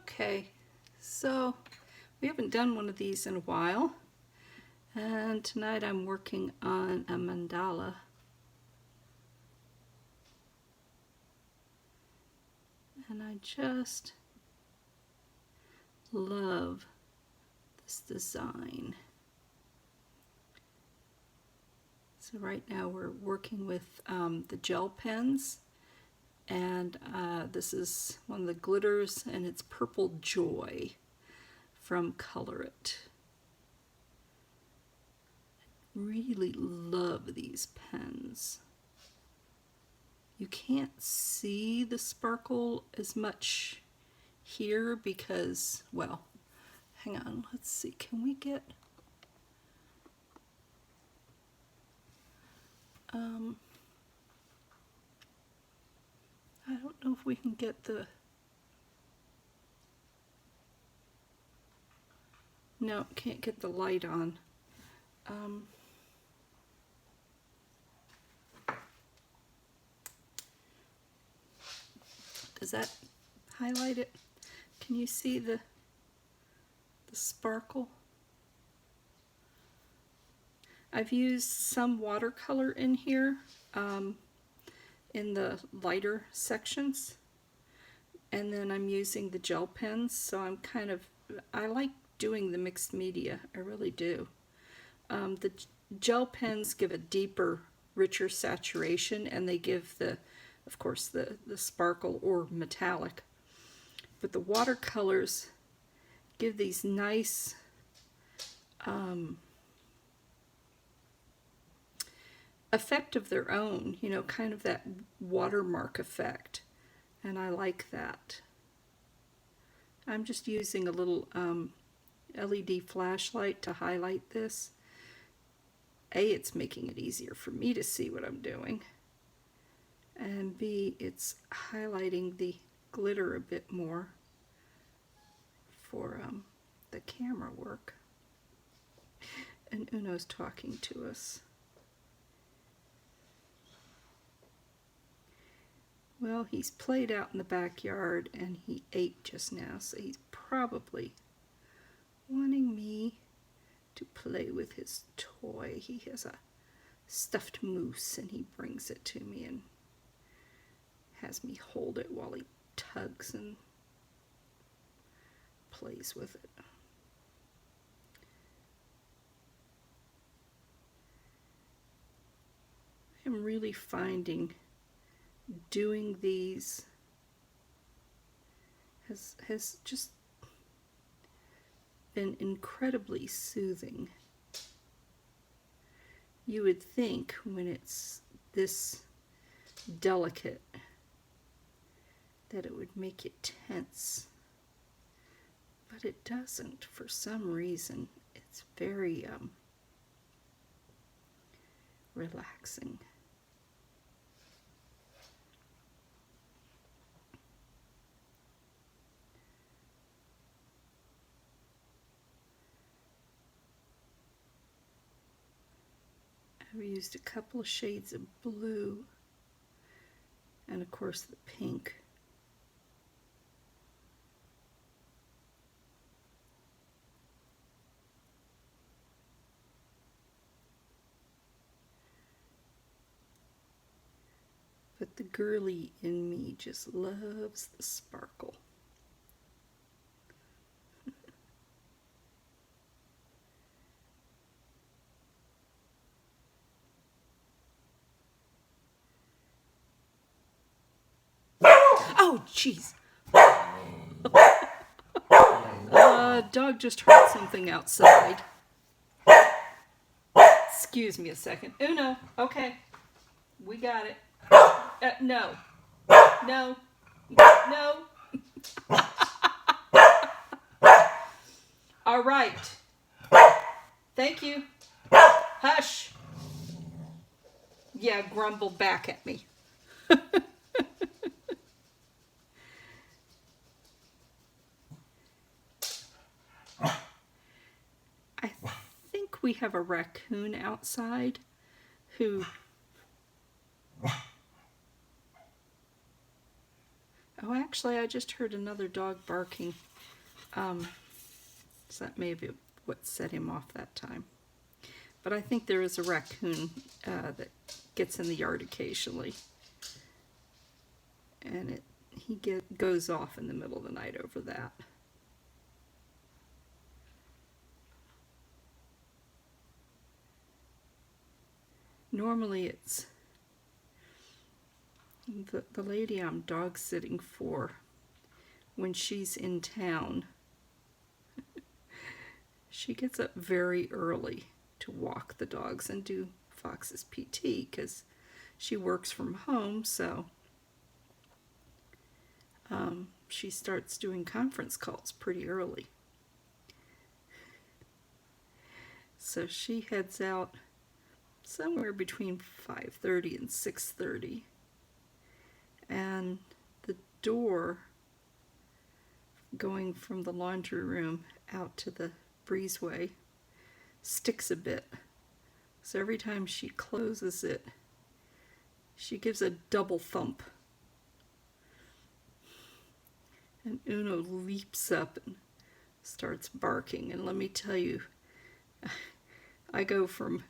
Okay, so we haven't done one of these in a while, and tonight I'm working on a mandala. And I just love this design. So right now we're working with the gel pens, and this is one of the glitters, and it's Purple Joy from Colorit. Really love these pens. You can't see the sparkle as much here because, well, hang on, let's see, can we get I don't know if we can get the, no, can't get the light on. Does that highlight it? Can you see the sparkle? I've used some watercolor in here in the lighter sections, and then I'm using the gel pens, so I'm I like doing the mixed media, I really do. The gel pens give a deeper, richer saturation, and they give of course, the sparkle or metallic. But the watercolors give these nice effect of their own, you know, kind of that watermark effect, and I like that. I'm just using a little LED flashlight to highlight this. A, it's making it easier for me to see what I'm doing, and B, it's highlighting the glitter a bit more for the camera work. And Uno's talking to us. Well, he's played out in the backyard and he ate just now, so he's probably wanting me to play with his toy. He has a stuffed moose and he brings it to me and has me hold it while he tugs and plays with it. I'm really finding doing these has just been incredibly soothing. You would think when it's this delicate that it would make you tense, but it doesn't for some reason. It's very relaxing. I've used a couple of shades of blue and of course the pink. But the girly in me just loves the sparkle. Oh, jeez. Dog just heard something outside. Excuse me a second. Uno, okay. We got it. No. No. No. All right. Thank you. Hush. Yeah, grumble back at me. I think we have a raccoon outside who... Oh, actually, actually, I just heard another dog barking. So that may be what set him off that time. But I think there is a raccoon that gets in the yard occasionally. And he goes off in the middle of the night over that. Normally it's the lady I'm dog sitting for, when she's in town, she gets up very early to walk the dogs and do Fox's PT because she works from home, so she starts doing conference calls pretty early. So she heads out somewhere between 5:30 and 6:30, and the door going from the laundry room out to the breezeway sticks a bit. So every time she closes it, she gives a double thump. And Uno leaps up and starts barking. And let me tell you, I go from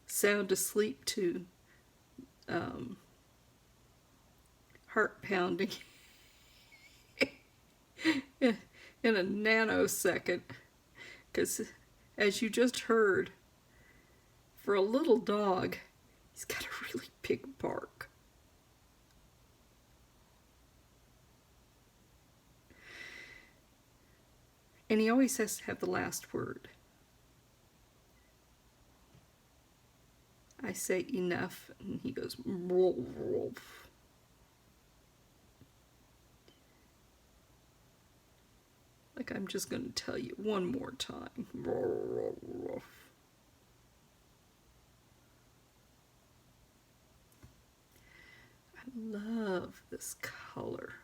sound asleep to heart pounding in a nanosecond. Because as you just heard, for a little dog, he's got a really big bark. And he always has to have the last word. I say enough, and he goes, wolf. Like I'm just going to tell you one more time. I love this color.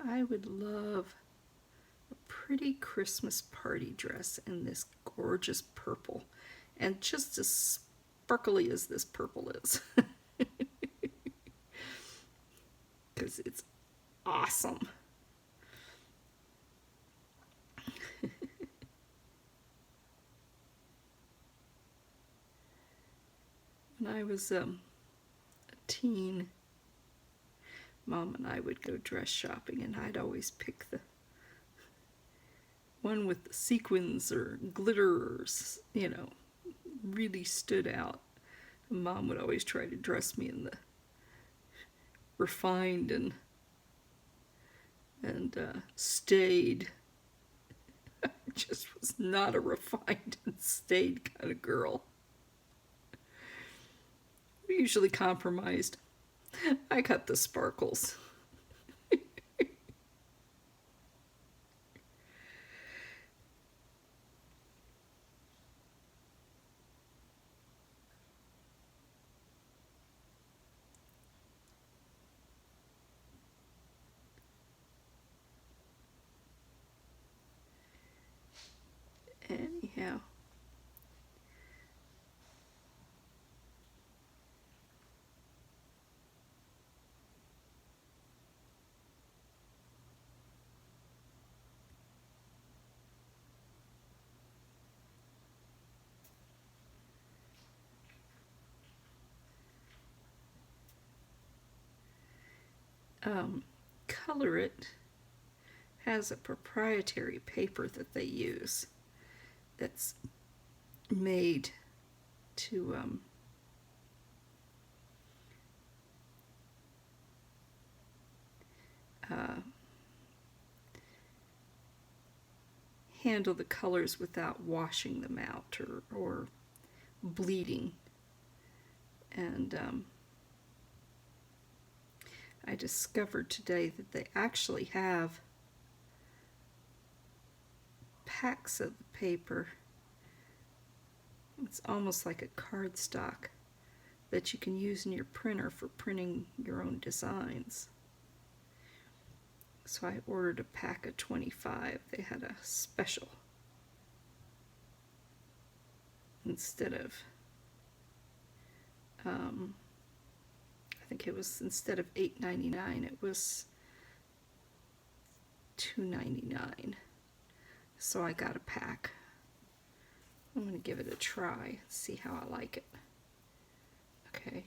I would love a pretty Christmas party dress in this gorgeous purple, and just as sparkly as this purple is. Because it's awesome. When I was a teen, Mom and I would go dress shopping, and I'd always pick the one with the sequins or glitters, really stood out. Mom would always try to dress me in the refined and staid. I just was not a refined and staid kind of girl. We usually compromised. I got the sparkles. Anyhow. Colorit has a proprietary paper that they use that's made to handle the colors without washing them out or bleeding. And I discovered today that they actually have packs of the paper. It's almost like a cardstock that you can use in your printer for printing your own designs. So I ordered a pack of 25. They had a special. Instead of think it was, instead of $8.99, it was $2.99. So I got a pack. I'm going to give it a try, see how I like it. Okay.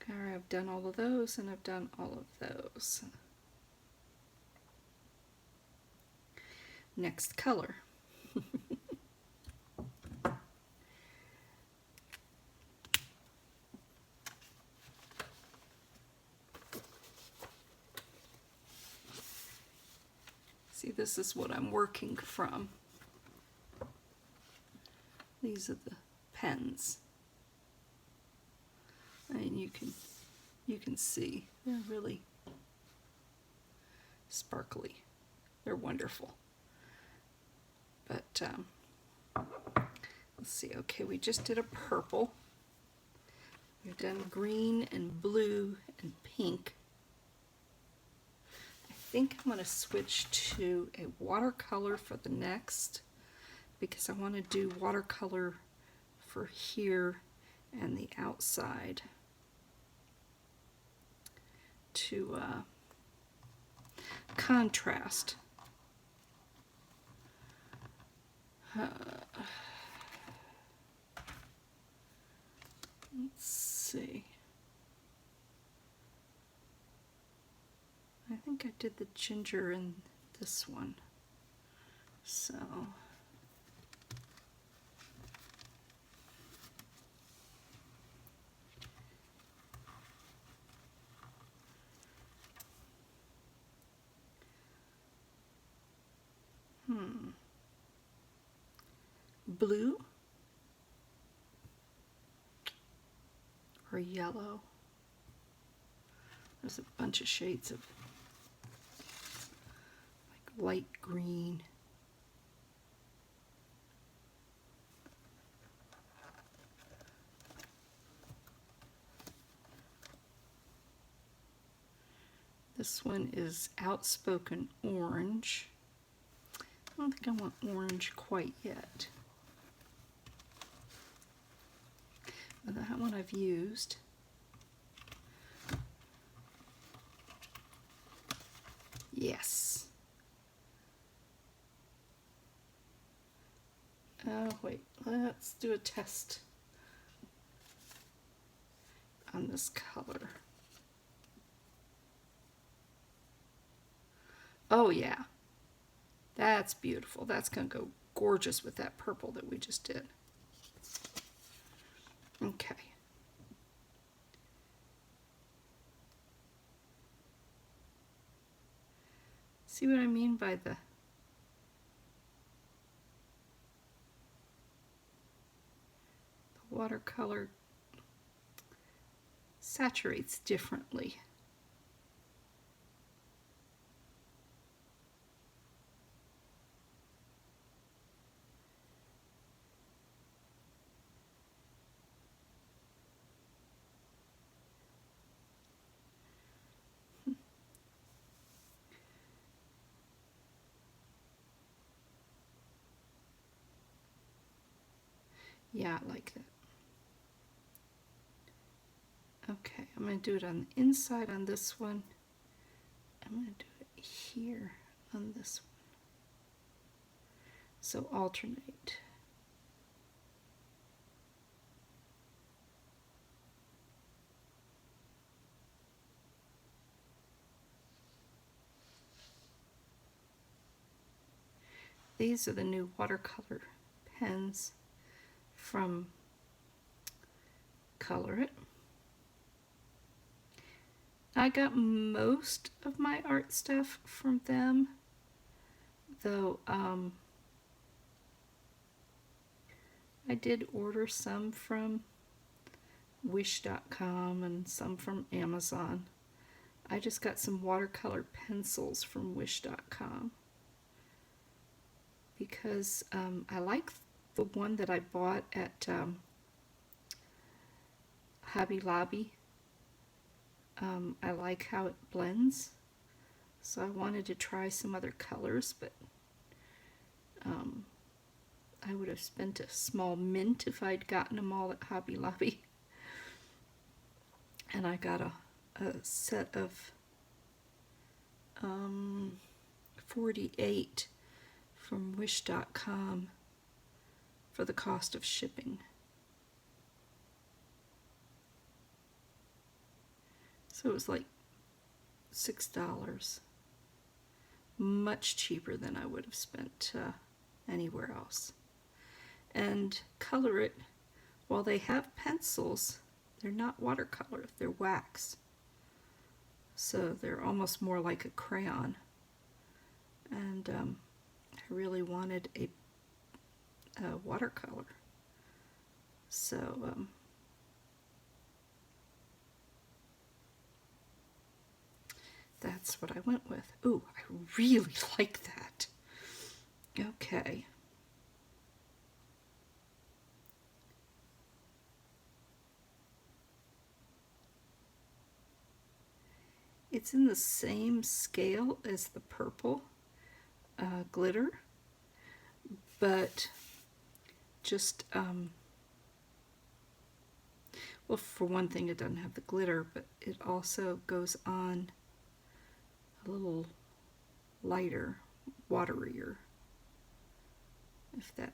Alright, I've done all of those, and I've done all of those. Next color. See, this is what I'm working from. These are the pens. And you can see they're really sparkly. They're wonderful. But let's see. Okay, we just did a purple. We've done green and blue and pink. I think I'm going to switch to a watercolor for the next, because I want to do watercolor for here and the outside to contrast. Let's see. I think I did the ginger in this one. So blue or yellow. There's a bunch of shades of like light green. This one is outspoken orange. I don't think I want orange quite yet. But that one I've used. Yes. Oh wait, let's do a test on this color. Oh yeah, that's beautiful. That's going to go gorgeous with that purple that we just did. Okay. See what I mean by the watercolor saturates differently. Yeah, I like that. Okay, I'm going to do it on the inside on this one. I'm going to do it here on this one. So alternate. These are the new watercolor pens from Colorit. I got most of my art stuff from them, though I did order some from wish.com and some from Amazon. I just got some watercolor pencils from wish.com because I like the one that I bought at Hobby Lobby. I like how it blends, so I wanted to try some other colors, but I would have spent a small mint if I'd gotten them all at Hobby Lobby. And I got a set of 48 from wish.com for the cost of shipping. So it was like $6. Much cheaper than I would have spent anywhere else. And Colorit, while they have pencils, they're not watercolor, they're wax. So they're almost more like a crayon. And I really wanted a watercolor. So that's what I went with. Ooh, I really like that. Okay. It's in the same scale as the purple glitter, but just, well, for one thing, it doesn't have the glitter, but it also goes on a little lighter, waterier, if that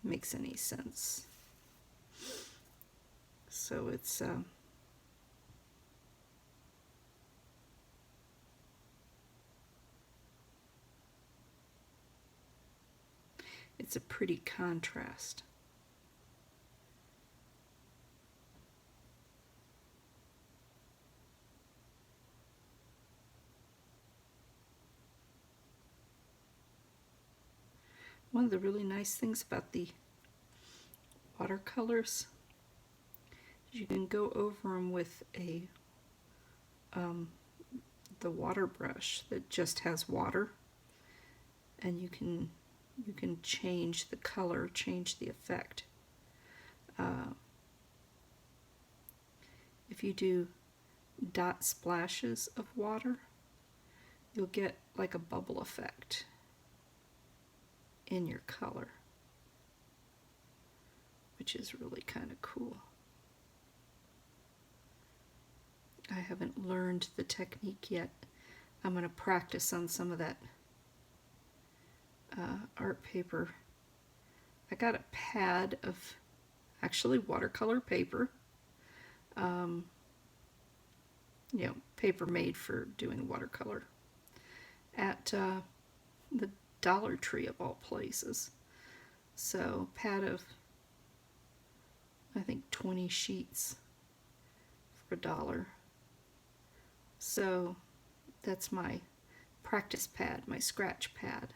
makes any sense. So it's a pretty contrast. One of the really nice things about the watercolors is you can go over them with a the water brush that just has water, and you can change the color, change the effect. If you do dot splashes of water, you'll get like a bubble effect in your color, which is really kind of cool. I haven't learned the technique yet. I'm going to practice on some of that art paper. I got a pad of actually watercolor paper, you know, paper made for doing watercolor, at the Dollar Tree of all places. So pad of, I think, 20 sheets for $1. So that's my practice pad, my scratch pad.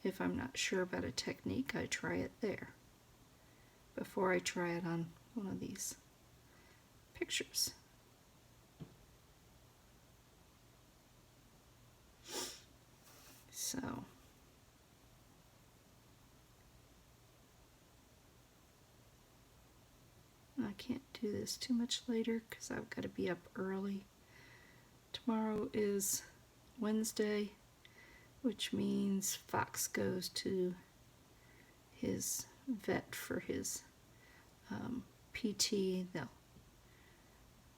If I'm not sure about a technique, I try it there before I try it on one of these pictures. So I can't do this too much later because I've got to be up early. Tomorrow is Wednesday, which means Fox goes to his vet for his PT. They'll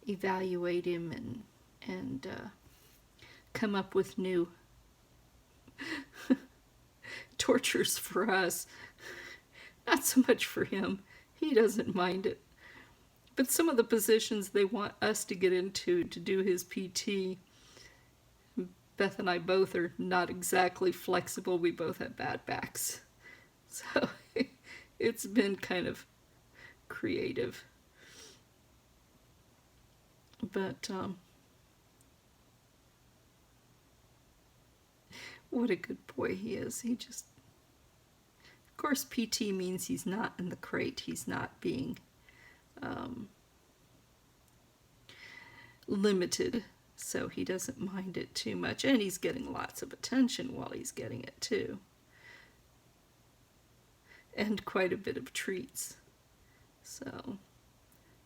evaluate him and come up with new tortures for us. Not so much for him. He doesn't mind it. But some of the positions they want us to get into to do his PT, Beth and I both are not exactly flexible. We both have bad backs. So it's been kind of creative. But what a good boy he is. He just, of course, PT means he's not in the crate. He's not being limited, so he doesn't mind it too much, and he's getting lots of attention while he's getting it too, and quite a bit of treats. So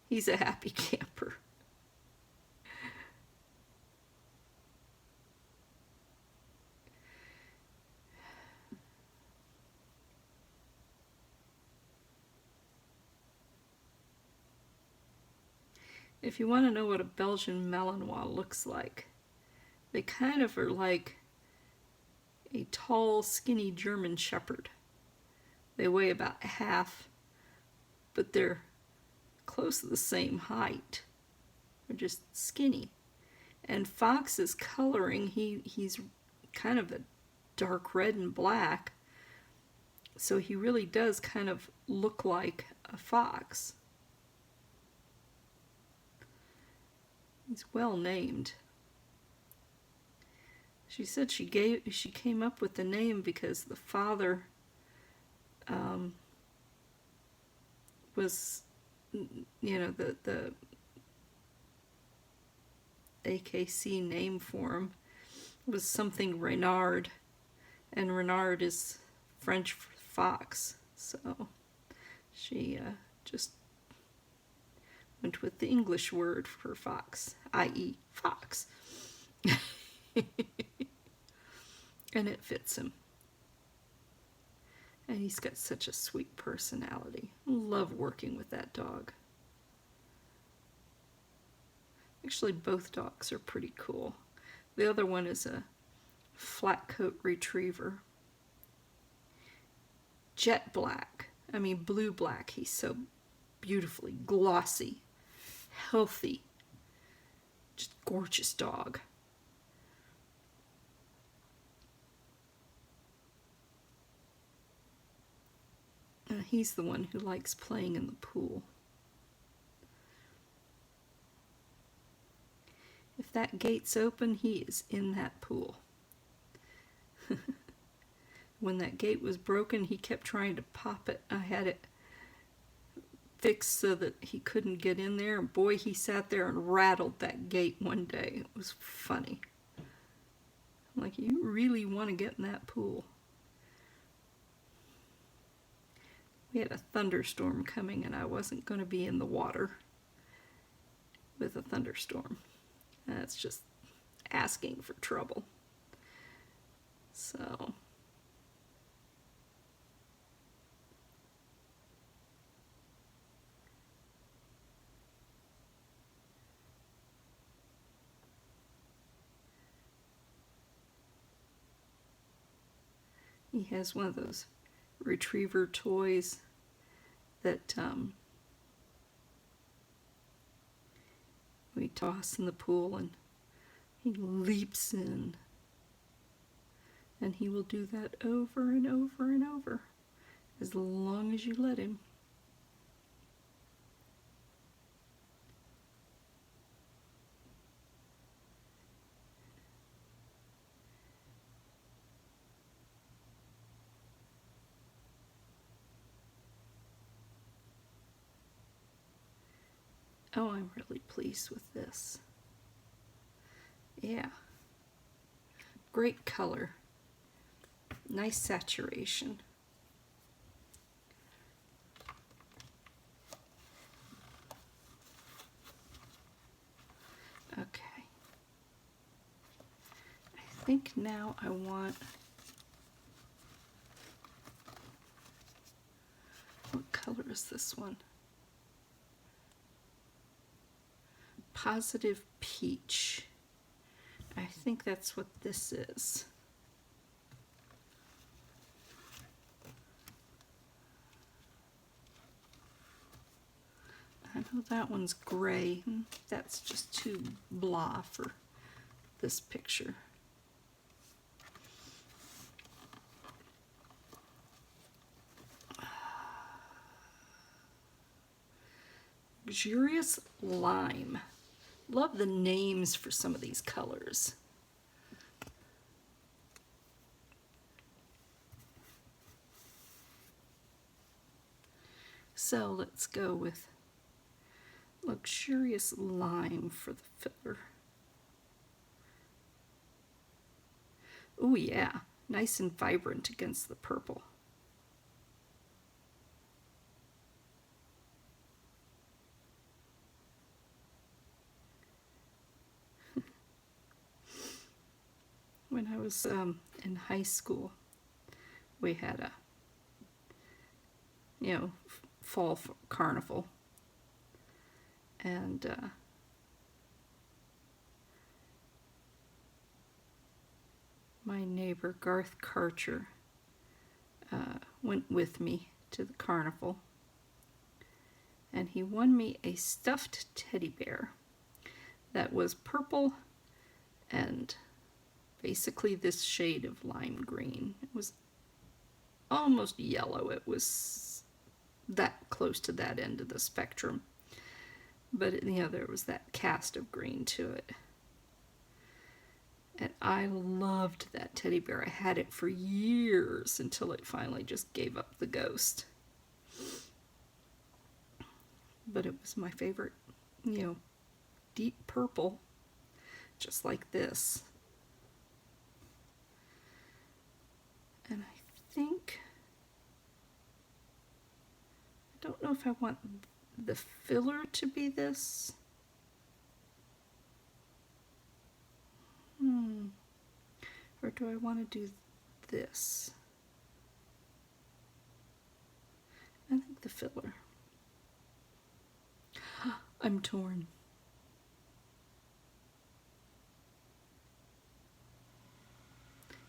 he's a happy camper. If you want to know what a Belgian Malinois looks like, they kind of are like a tall, skinny German Shepherd. They weigh about half, but they're close to the same height. They're just skinny. And Fox's coloring, he's kind of a dark red and black, so he really does kind of look like a fox. He's well named. She said she came up with the name because the father was, you know, the AKC name for him was something Renard, and Renard is French for fox, so she just went with the English word for fox, i.e. fox. And it fits him. And he's got such a sweet personality. Love working with that dog. Actually, both dogs are pretty cool. The other one is a flat coat retriever. Jet black. I mean blue black. He's so beautifully glossy, healthy, just gorgeous dog. He's the one who likes playing in the pool. If that gate's open, he is in that pool. When that gate was broken, he kept trying to pop it. I had it fixed so that he couldn't get in there, and boy, he sat there and rattled that gate one day. It was funny. I'm like, you really want to get in that pool? We had a thunderstorm coming, and I wasn't going to be in the water with a thunderstorm. That's just asking for trouble. So he has one of those retriever toys that we toss in the pool, and he leaps in, and he will do that over and over and over as long as you let him. Oh, I'm really pleased with this. Yeah. Great color. Nice saturation. Okay. I think now I want... What color is this one? Positive Peach. I think that's what this is. I know that one's gray. That's just too blah for this picture. Luxurious Lime. Love the names for some of these colors. So let's go with Luxurious Lime for the filler. Oh yeah, nice and vibrant against the purple. When I was in high school, we had a, fall carnival, and my neighbor Garth Karcher went with me to the carnival, and he won me a stuffed teddy bear that was purple and basically this shade of lime green. It was almost yellow. It was that close to that end of the spectrum, but there was that cast of green to it. And I loved that teddy bear. I had it for years until it finally just gave up the ghost. But it was my favorite, deep purple, just like this. And I think, I don't know if I want the filler to be this. Or do I want to do this? I think the filler. I'm torn.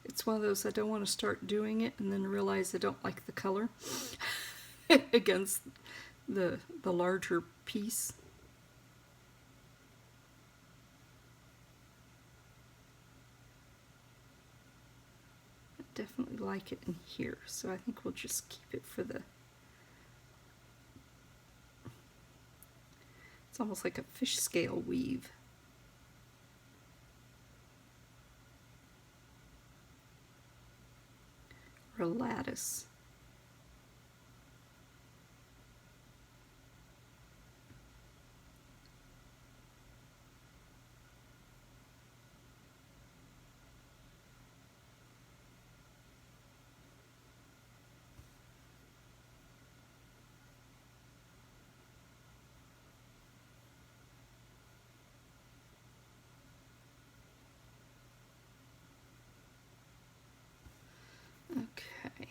It's one of those I don't want to start doing it and then realize I don't like the color against the larger piece. I definitely like it in here, so I think we'll just keep it for the... It's almost like a fish scale weave. Or a lattice. Okay.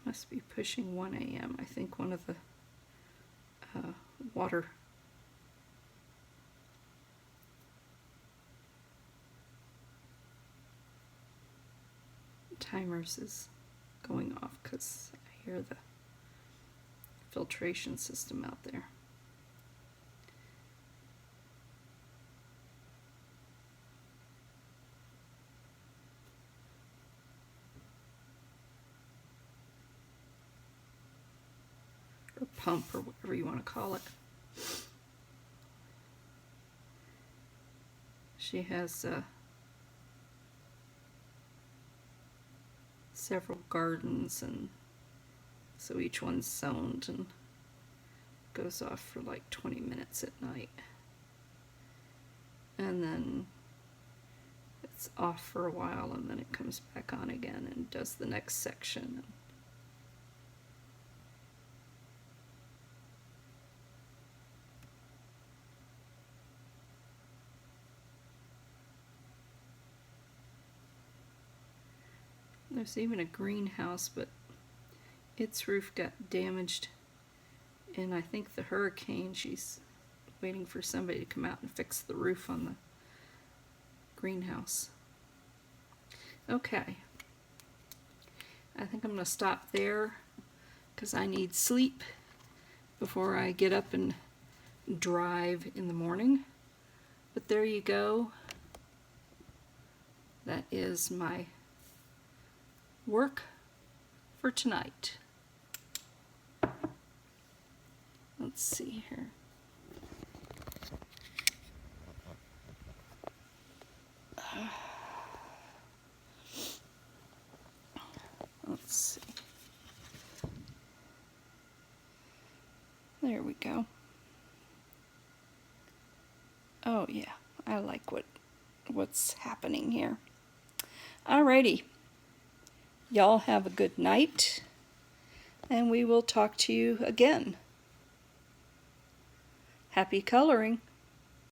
Must be pushing 1 a.m. I think one of the water timers is going off because I hear the filtration system out there. Or pump, or whatever you want to call it. She has several gardens, and so each one's zoned and goes off for like 20 minutes at night. And then it's off for a while, and then it comes back on again and does the next section. There's even a greenhouse, but its roof got damaged in, I think, the hurricane. She's waiting for somebody to come out and fix the roof on the greenhouse. Okay. I think I'm going to stop there because I need sleep before I get up and drive in the morning. But there you go. That is my work for tonight. Let's see here. Let's see. There we go. Oh yeah, I like what's happening here. Alrighty. Y'all have a good night, and we will talk to you again. Happy coloring!